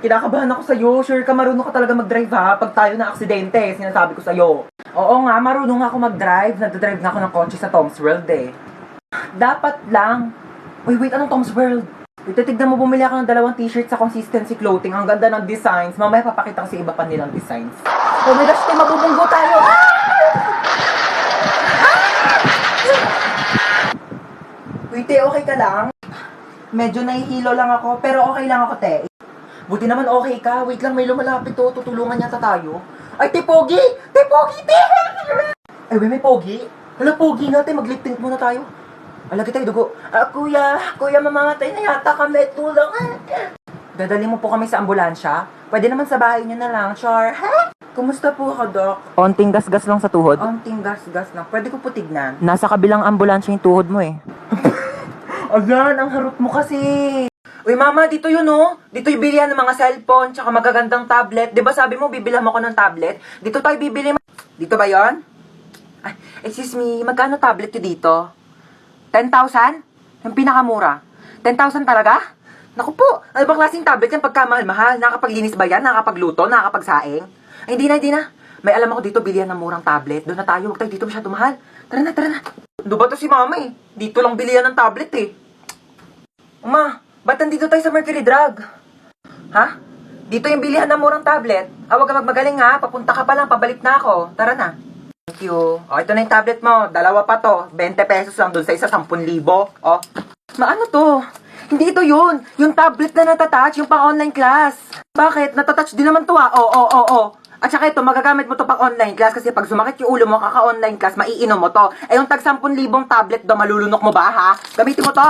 kinakabahan ako sa'yo. Sure ka, marunong ka talaga mag-drive ha? Pag tayo na aksidente, sinasabi ko sa'yo. Oo nga, marunong ako mag-drive. Nagdadrive nga ako ng kotse sa Tom's World eh. Dapat lang. Uy, wait, anong Tom's World? Titignan mo, bumili ako ng 2 t-shirt sa Consistency Clothing. Ang ganda ng designs. Mamaya papakita ko sa iba pa nilang designs. Oh my gosh, mabubunggo tayo! Wait, okay ka lang? Medyo nahihilo lang ako, pero okay lang ako, te. Buti naman okay ka. Wait lang, may lumalapit to. Tutulungan yata tayo. Ay, te, Pogi! Te, Pogi, te! Ay, may Pogi? Hala, Pogi nga, te. Mag-lip tint muna tayo. Alagi tayo, dugo. Kuya, mamamatay na yata kami. Tulong. Dadali mo po kami sa ambulansya? Pwede naman sa bahay niyo na lang, Char. Ha? Kumusta po ako, Doc? Onting gas-gas lang sa tuhod. Onting gas-gas lang. Pwede ko po tignan. Nasa kabilang ambulansya yung tuhod mo eh. Ayan, ang harot mo kasi. Uy, mama, dito yun, oh. Dito yung bilihan ng mga cellphone, tsaka magagandang tablet. Diba sabi mo, bibilhan mo ko ng tablet? Dito tayo bibili. Dito ba yon? Ay, excuse me, magkano tablet yun dito? 10,000? Yung pinakamura. 10,000 talaga? Naku po, ano bang klaseng tablet yan pagkamahal-mahal? Nakakapaglinis ba yan? Nakakapagluto? Nakakapagsaing? Ay, hindi na. May alam ako dito, bilihan ng murang tablet. Doon na tayo, huwag tayo dito masyado mahal. Tara na. Ano ba to si mama eh? Dito lang bilihan ng tablet eh. Ma, ba't nandito tayo sa Mercury Drug? Ha? Dito yung bilihan ng murang tablet. Huwag ka magmagaling ha, papunta ka pa lang, pabalik na ako. Tara na. Thank you. O, ito na yung tablet mo. 2 pa to. 20 pesos lang dun sa isa, 10,000. O. Ano to? Hindi ito yun. Yung tablet na natatouch, yung pang-online class. Bakit? Natatouch din naman to ha. Oo. At saka ito, magagamit mo to pang-online class kasi pag sumakit yung ulo mo, kaka-online class, maiinom mo to. Eh, yung tag 10,000 tablet do, malulunok mo ba ha? Gamitin mo to.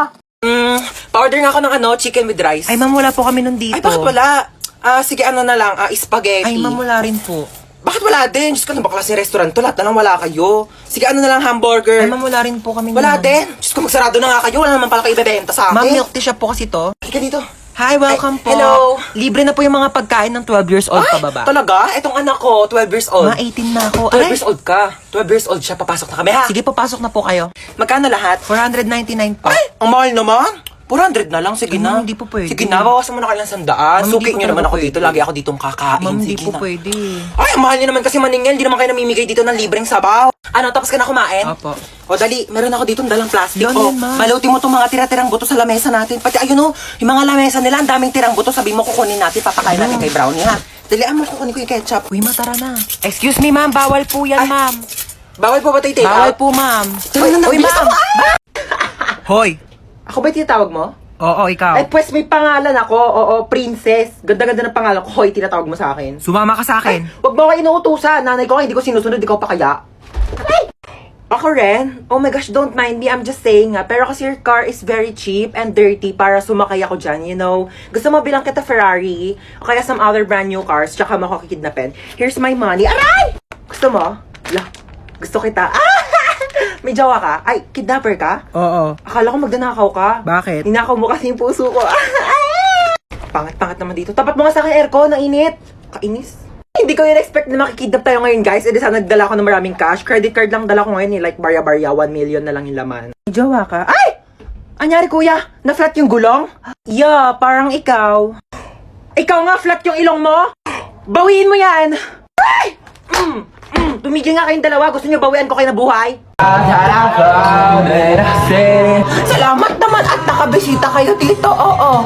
Pa-order nga ako ng chicken with rice. Ay, ma'am, wala po kami nun dito. Ay, bakit wala? Sige, ano na lang, spaghetti. Ay, ma'am, wala rin po. Bakit wala din? Diyos ko, ano ba klaseng restaurant to? Lahat na lang wala kayo. Sige, ano na lang, hamburger. Ay, ma'am, wala rin po kami Wala nun. din. Diyos ko, magsarado na nga kayo. Wala naman pala kayo ibebenta sa akin. Ma'am, milk tea shop po kasi to. Halika dito. Hi, welcome po. Hello. Libre na po yung mga pagkain ng 12 years old pababa. Talaga? Etong anak ko, 12 years old. Ma, 18 na ako. 12 years old ka. 12 years old siya. Papasok na kami, ha? Sige, papasok na po kayo. Magkano lahat? 499 po. Ay, ang mahal naman. 400 na lang, sige Ay, na. ma'am, hindi po pwede. Sige na, bawasan mo na kayo ng 100. Ma'am, Suki hindi po nyo naman talaga ako dito. Lagi ako ditong kakain. Ma'am, hindi Sige po na. pwede. Ay, ang mahal nyo naman kasi maningil. Hindi naman kayo namimigay dito ng libreng sabaw. Ano, tapos ka na kumain? Opo. O dali, meron ako dito dalang plastic. Yan, O, yan, ma'am. balutin mo itong mga tira-tirang buto sa lamesa natin. Pati ayun o, yung mga lamesa nila, ang daming tirang buto. Sabi mo kukunin natin, papakain natin kay Brownie, ha? Dali, mo kukunin ko yung ketchup. Uy, matara na. Excuse me, ma'am. Bawal po yan, Ay. ma'am. Bawal po ba tayo take Bawal out? po, ma'am. Uy, ma'am! Hoy. Ako ba yung tinatawag mo? Oo, ikaw. Ay, pues may pangalan ako. Oo, princess. Ganda-ganda ng pangalan ko. Hoy, tinatawag mo sa akin. Sumama ka sa akin. Wag mo ako inuutusan. Nanay ko, hindi ko sinusunod. Ikaw pa kaya? Ay! Ako rin? Oh my gosh, don't mind me. I'm just saying nga. Pero kasi your car is very cheap and dirty para sumakay ako dyan, you know. Gusto mo bilang kita Ferrari o kaya some other brand new cars tsaka mo ako kidnapin. Here's my money. Aray! Gusto mo? La, gusto kita. Ah! May jowa ka? Ay, kidnapper ka? Oo. Akala ko magdanakaw ka. Bakit? Ninakaw mo kasi yung puso ko. Pangat-pangat naman dito. Tapat mo nga sa akin aircon, nainit. Kainis. Hindi ko in-expect na makikidnap tayo ngayon, guys. E di sana nagdala ko ng maraming cash. Credit card lang dala ko ngayon, like barya-barya, 1 million na lang yung laman. May jowa ka? Ay! Anyari, kuya? Na-flat yung gulong? Yeah, parang ikaw. Ikaw nga, flat yung ilong mo? Bawiin mo yan! Ay! Tumigil nga kayong dalawa. Gusto nyo bawian ko kayo na buhay? Salamat naman at nakabisita kayo dito. Oo.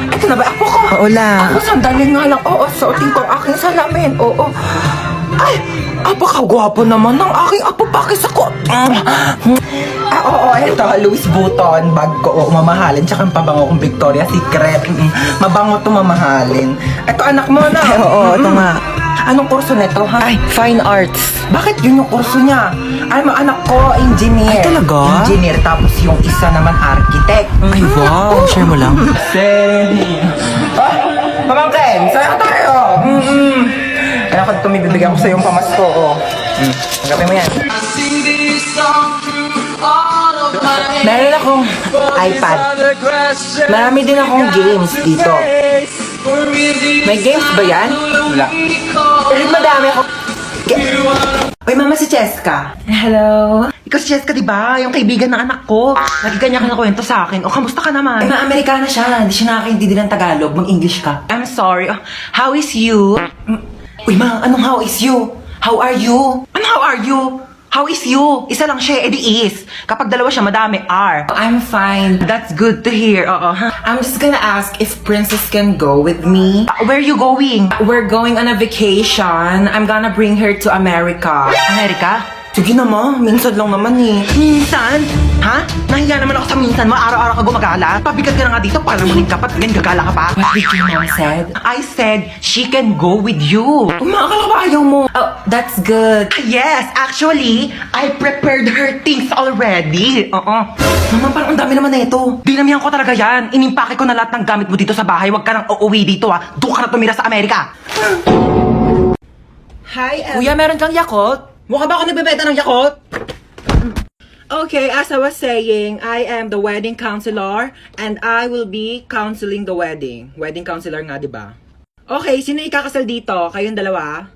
Ito na ba ako ko? Oo lang. Ako sandali nga lang. Oo, suotin ko ang aking salamin. Oo. Ay, apakagwapo naman ng aking apo pakis ako. Oo, ito. Louis Vuitton. Bag ko. Mamahalin. Tsaka ang pabango kong Victoria's Secret. Mabango to mamahalin. Ito anak mo na. Oo, ito nga. Anong kurso nito, ha? Ay, fine arts. Bakit yun yung kurso niya? Ano, anak ko, engineer. Ay, talaga? Engineer, tapos yung isa naman architect. Ay, wow. Share mo lang. Seni. Pamangkin, saya tayo. Kaya ako ito, may bibigyan ko sa yung pamasko, oh. Tanggapin mo yan. Meron akong iPad. Marami din akong games dito. May games ba yan? Wala. Pero madami ako. Uy, mama, si Cheska. Hello? Ikaw si Cheska, di ba? Yung kaibigan ng anak ko. Lagi kanya kinakwento sa akin. O, kamusta ka naman? Eh, ma-Amerikana siya. Hindi siya nakakaintindi ng Tagalog. Mag-English ka. I'm sorry. How is you? Uy, ma, anong how is you? How are you? Ano, how are you? How is you? Isa lang siya, edi is. Kapag dalawa siya, madami are. I'm fine. That's good to hear. Oo. I'm just gonna ask if Princess can go with me. Where are you going? We're going on a vacation. I'm gonna bring her to America. Amerika? Sige na, ma. Minsan lang naman eh. Minsan? Ha? Nahiya naman ako sa minsan mo. Araw-araw ka gumagala. Pabigat ka na nga dito para muling ka pa. Ganyan gagala ka pa. What did your mom said? I said, she can go with you. Umakala ka ba ayaw mo? Oh, that's good. Yes, actually, I prepared her things already. Oo. Mama, parang ang dami naman na ito. Dinamihan ko talaga yan. Inimpake ko na lahat ng gamit mo dito sa bahay. Huwag ka nang uuwi dito ha. Doon ka na tumira sa Amerika. Hi, Kuya, meron kang Yakult? Mukha ba ako nagbebenta ng Yakult? Okay, as I was saying, I am the wedding counselor and I will be counseling the wedding. Wedding counselor nga, di ba? Okay, sino ikakasal dito? Kayong dalawa?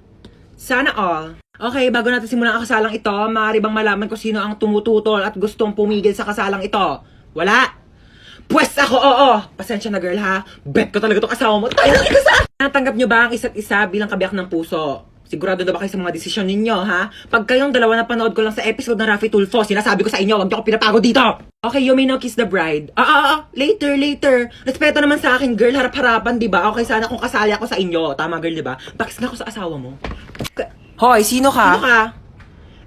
Sana all. Okay, bago natin simulan ang kasalang ito, maaari bang malaman kung sino ang tumututol at gustong pumigil sa kasalang ito? Wala? Pwes ako, oo! Pasensya na girl ha, bet ko talaga itong asawa mo. Tayo ng ikasal! Natanggap nyo ba ang isa't isa bilang kabiyak ng puso? Sigurado na ba kayo sa mga desisyon ninyo, ha? Pag kayong dalawa na panood ko lang sa episode ng Raffy Tulfo, sinasabi ko sa inyo, wag niyo ako pinapagod dito! Okay, you may now kiss the bride. Later. Respeto naman sa akin, girl, harap-harapan, di ba? Okay, sana kung kasali ako sa inyo. Tama, girl, di ba? Pakis nga ako sa asawa mo. Hoy, sino ka? Ano ka?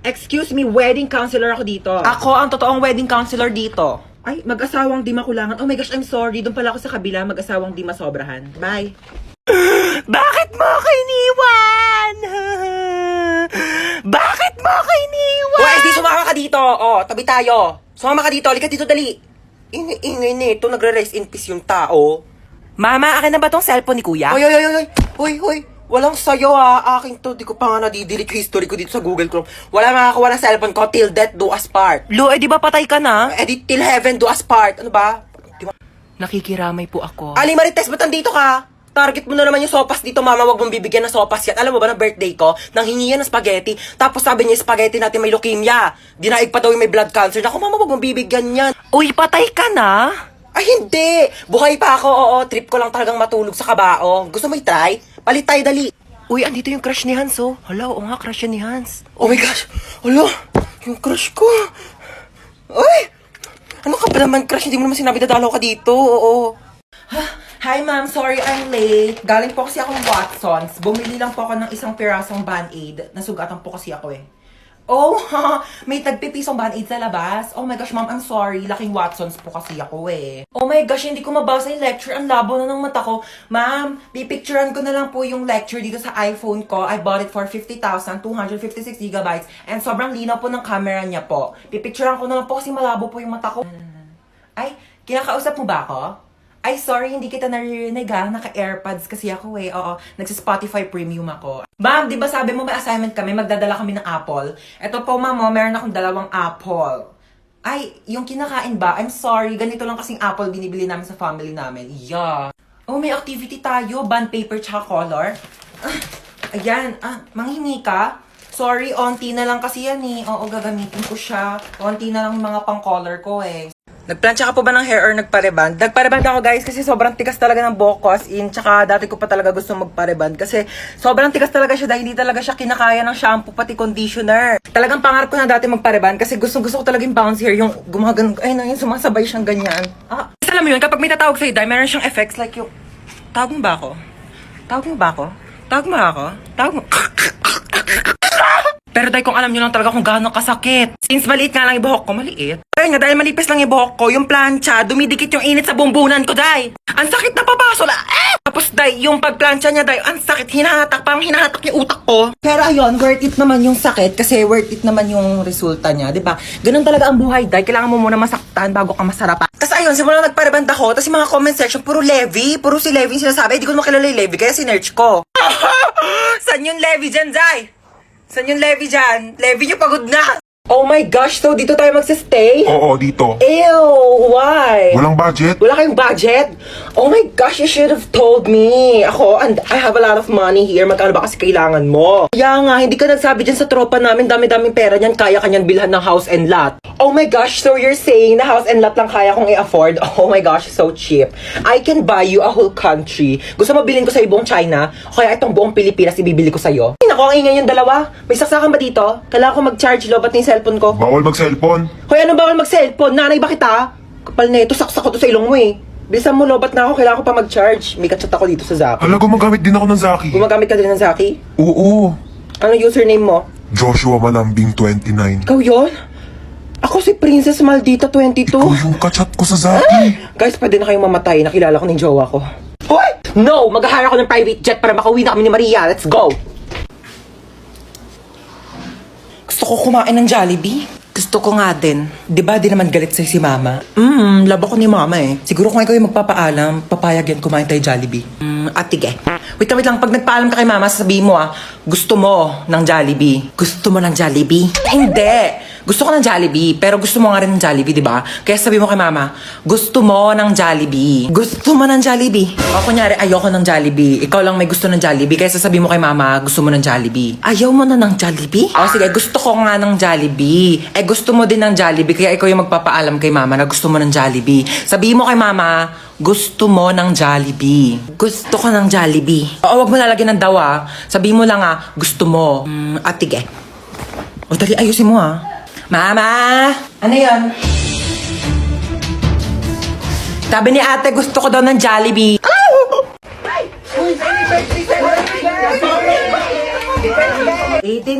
Excuse me, wedding counselor ako dito. Ako ang totoong wedding counselor dito. Ay, mag-asawang di makulangan. Oh my gosh, I'm sorry. Doon pala ako sa kabila, mag-asawang di masobrahan. Bye. Bakit mo ako iniwan? Bakit mo ako iniwan? Uy, di sumama ka dito. Oh, tabi tayo. Sumama ka dito. Halika dito, dali. Ingay nito. Nagre-rest in peace yung tao. Mama, akin na ba tong cellphone ni Kuya? Hoy. Walang sayo ha. Akin to. Di ko pa nga nadidelete yung history ko dito sa Google Chrome. Wala makakuha ng cellphone ko. Till death do us part. Lu, di ba patay ka na? Edit till heaven do us part. Ano ba? Di ba? Nakikiramay po ako. Ali Marites, ba't nandito ka? Target mo na naman yung sopas dito, mama. Wag mong bibigyan ng sopas yan. Alam mo ba, na birthday ko, nang hingi yan ng spaghetti. Tapos sabi niya, spaghetti natin may leukemia. Dinaig pa daw yung may blood cancer. Naku, mama, wag mong bibigyan yan. Uy, patay ka na? Ay, hindi. Buhay pa ako, oo. Trip ko lang talagang matulog sa kabao. Gusto mo i-try? Palit tayo, dali. Uy, andito yung crush ni Hans, oh. Hala, oo nga, crush yan ni Hans. Oh my gosh. Alo, yung crush ko. Ay! Ano ka ba naman, crush? Hindi mo naman sinabi dadalaw ka dito. Oo. Hi ma'am, sorry I'm late. Galing po kasi akong Watsons. Bumili lang po ako ng isang pirasong Band-Aid. Nasugatan po kasi ako eh. Oh, may tagpipisong Band-Aid sa labas. Oh my gosh, ma'am, I'm sorry. Laking Watsons po kasi ako eh. Oh my gosh, hindi ko mabasa yung lecture. Ang labo na ng mata ko. Ma'am, pipicturean ko na lang po yung lecture dito sa iPhone ko. I bought it for 50,000, 256 gigabytes. And sobrang linaw po ng camera niya po. Pipicturean ko na lang po kasi malabo po yung mata ko. Ay, kinakausap mo ba ako? Ay, sorry, hindi kita naririnig ha. Naka-AirPods kasi ako eh. Oo, nagsa-Spotify Premium ako. Ma'am, di ba sabi mo may assignment kami, magdadala kami ng apple? Eto po, ma'am, meron akong 2 apple. Ay, yung kinakain ba? I'm sorry, ganito lang kasing apple binibili namin sa family namin. Yeah. Oh, may activity tayo. Bond paper tsaka color. Ayan, manghingi ka? Sorry, onti na lang kasi yan eh. Oo, gagamitin ko siya. Onti na lang yung mga pang-color ko eh. Nagplansya ka po ba ng hair or nagpareband? Nagpareband ako guys kasi sobrang tigas talaga ng buhok ko as in. Tsaka dati ko pa talaga gusto magpareband kasi sobrang tigas talaga siya dahil hindi talaga siya kinakaya ng shampoo pati conditioner. Talagang pangarap ko na dati magpareband kasi gusto ko talaga yung bounce hair, yung gumagan, ay na, yung sumasabay siyang ganyan. Alam mo yun, kapag may tatawag sa'yo, dahil meron siyang effects like yung... Tawag mo ba ako? Tawag mo ba ako? Tawag mo ako? Tawag mo... Pero dahil kung alam nyo lang talaga kung gaano kasakit. Since maliit nga lang yung buhok ko, maliit. Ayun nga, dahil malipis lang yung buhok ko, yung plancha, dumidikit yung init sa bumbunan ko, day. Ang sakit na papaso na, Tapos, day, yung pagplancha niya, day, ang sakit, hinahatak, parang hinahatak yung utak ko. Pero ayun, worth it naman yung sakit kasi worth it naman yung resulta niya, di ba? Ganun talaga ang buhay, day. Kailangan mo muna masaktan bago ka masarapan. Tapos ayun, simula nagpareband ako, tapos yung mga comment section, puro Levi, puro si Levi yung sinasabi. Hindi ko makilala yung Levi, kaya sinerch ko. San yung Levi dyan, day? San yung Levi dyan? Levi nyo pagod na! Oh my gosh, so dito tayo magsistay? Oo, dito. Ew, why? Walang budget? Wala kayong budget? Oh my gosh, you should have told me. Ako, and I have a lot of money here. Magkano ba kasi kailangan mo? Kaya nga, hindi ka nagsabi dyan sa tropa namin. Dami-daming pera niyan. Kaya kanyan bilhan ng house and lot. Oh my gosh, so you're saying na house and lot lang kaya kong i-afford? Oh my gosh, so cheap. I can buy you a whole country. Gusto mo bilhin ko sa buong China? O kaya itong buong Pilipinas ibibili ko sa'yo? Ay, naku, ang ingay yung dalawa. May saksakan ba dito? Kailangan ko mag-charge lobat ng cellphone ko. Bawal mag-cellphone. Hoy, ano bawal mag-cellphone? Nanay ba kita? Kapal na ito, saksak ko to sa ilong mo eh. Bilisan mo, lobat na ako. Kailangan ko pa mag-charge. May kachat ako dito sa Zaki. Hala, gumagamit din ako ng Zaki. Gumagamit ka din ng Zaki? Oo. Anong username mo? Joshua Malambing 29. Ikaw yun? Ako si Princess Maldita 22. Ikaw yung kachat ko sa Zaki. Guys, pwede na kayong mamatay. Nakilala ko ng jowa ko. Hoy! No! Mag-hire ako ng private jet para makauwi na kami ni Maria. Let's go! Gusto ko kumain ng Jollibee. Gusto ko nga din. Di ba di naman galit sa'yo si Mama? Labo ko ni Mama eh. Siguro kung ikaw yung magpapaalam, papayag yan kumain tayo Jollibee. Atige. Wait lang. Pag nagpaalam ka kay Mama, sabihin mo gusto mo ng Jollibee. Gusto mo ng Jollibee? Hindi! Gusto ko ng Jollibee, pero gusto mo nga rin ng Jollibee, di ba? Kaya sabi mo kay Mama, gusto mo ng Jollibee. Gusto mo ng Jollibee. O kunyari, ayoko ng Jollibee. Ikaw lang may gusto ng Jollibee, kaya sasabihin mo kay Mama, gusto mo ng Jollibee. Ayaw mo na ng Jollibee? O sige, gusto ko nga ng Jollibee. Gusto mo din ng Jollibee, kaya ikaw yung magpapaalam kay Mama na gusto mo ng Jollibee. Sabihin mo kay Mama, gusto mo ng Jollibee. Gusto ko ng Jollibee. Oo, wag mo lalagyan ng daw Sabihin mo lang gusto mo. Atige. O dali, ayusin mo Mama! Ano yan? Sabi ni ate, gusto ko daw ng Jollibee. 18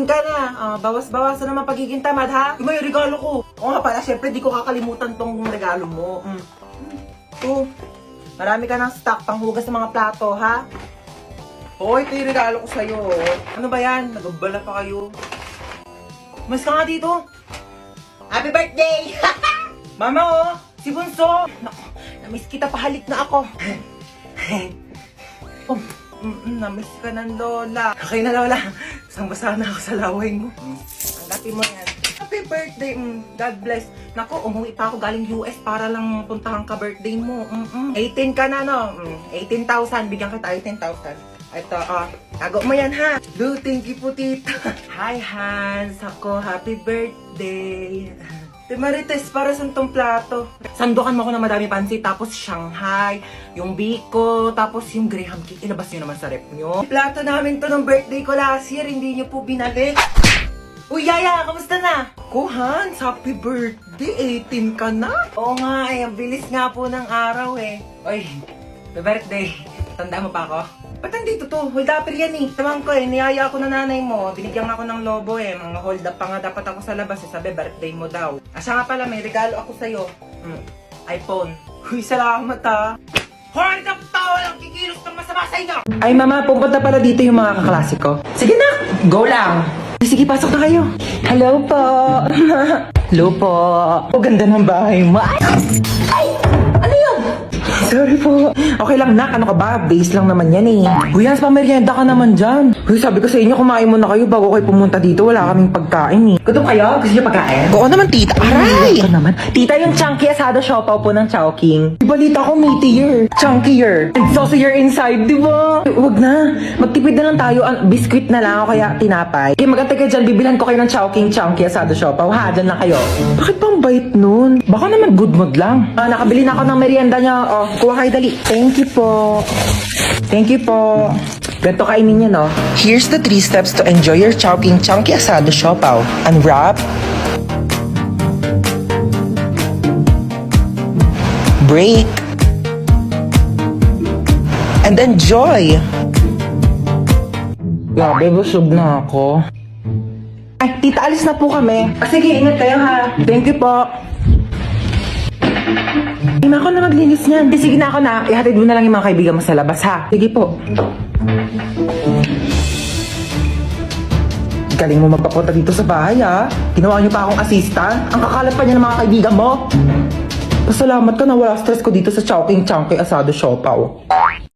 ka na. Bawas-bawasan naman pagiging tamad, ha? May regalo ko. Oo nga pala, syempre di ko kakalimutan tong regalo mo. Ito. Marami ka ng stock panghugas ng mga plato, ha? Oo, ito yung regalo ko sa'yo. Ano ba yan? Nagabala pa kayo. Mas ka nga dito. Happy birthday! Mama, si Bunso. Naku, namiss kita, pahalik na ako. Namiss ka ng Lola. Okay na, Lola. Basang-basa na ako sa laway mo. Tanggapin mo yan. Happy birthday. God bless. Naku, umuwi pa ako galing US para lang puntahan ka birthday mo. 18 ka na, no? 18,000. Bigyan kita 18,000. Ito, tago mo yan, ha? Do, thank you po, tita. Hi, Hans. Ako, happy birthday. Te Marites, para sa tong plato. Sandukan mo ako ng madami pansit, tapos Shanghai, yung biko, tapos yung Graham cake. Ilabas nyo naman sa rep nyo. Plato namin to ng birthday ko last year, hindi nyo po binalik. Uy, Yaya, kamusta na? Ko, Hans, happy birthday. 18 ka na. Oo nga, ang bilis nga po ng araw eh. Uy, happy birthday. Tanda mo pa ako? Ba't nandito to? Hold up yan eh. Tamang ko niyaya ako ng nanay mo. Binigyan ako ng lobo Mga hold up pa nga dapat ako sa labas Sabi, birthday mo daw. Siya nga pala, may regalo ako sa'yo. iPhone. Uy, salamat Hold up to! Walang kikilos ng masama sa inyo! Ay, Mama, pupunta pala dito yung mga kaklase ko. Sige na! Go lang! Sige, pasok na kayo. Hello po! Hello po! Ganda ng bahay mo. Ay! Ano yun? Sorry po. Okay lang, nak. Ano ka ba? Base lang naman yan eh. Uy, Hans, pamerienda ka naman dyan. Uy, sabi ko sa inyo, kumain muna kayo bago kayo pumunta dito. Wala kaming pagkain eh. Gutom kayo? Gusto niyo pagkain? Oo naman, tita. Aray! Ito naman. Tita, yung chunky asado siopaw po ng Chowking. Balita ko, meatier. Chunkier. And saucier inside, di ba? Wag na. Magtipid na lang tayo. Biscuit na lang o kaya tinapay. Okay, magantay kayo dyan. Bibilhan ko kayo ng Chowking chunky asado siopaw. Ha, dyan lang kayo. Bakit bang bait nun? Baka naman good mood lang. Nakabili na ako ng merienda niya. Kuha kayo dali. Thank you po. Thank you po. Ganito kainin niya, no? Here's the 3 steps to enjoy your Chowking chunky asado siopaw. Unwrap. Break. And enjoy. Grabe, busog na ako. Ay, tita, alis na po kami. Sige, ingat kayo ha. Thank you po. Hindi na ako na maglinis niyan. Sige na ako na. Ihatid mo na lang yung mga kaibigan mo sa labas ha. Sige po. Galing mo magpapunta dito sa bahay ha. Ginawa niyo pa akong assistant. Ang kakalat pa niya ng mga kaibigan mo. Pasalamat ka na wala stress ko dito sa Chowking chunky asado siopaw.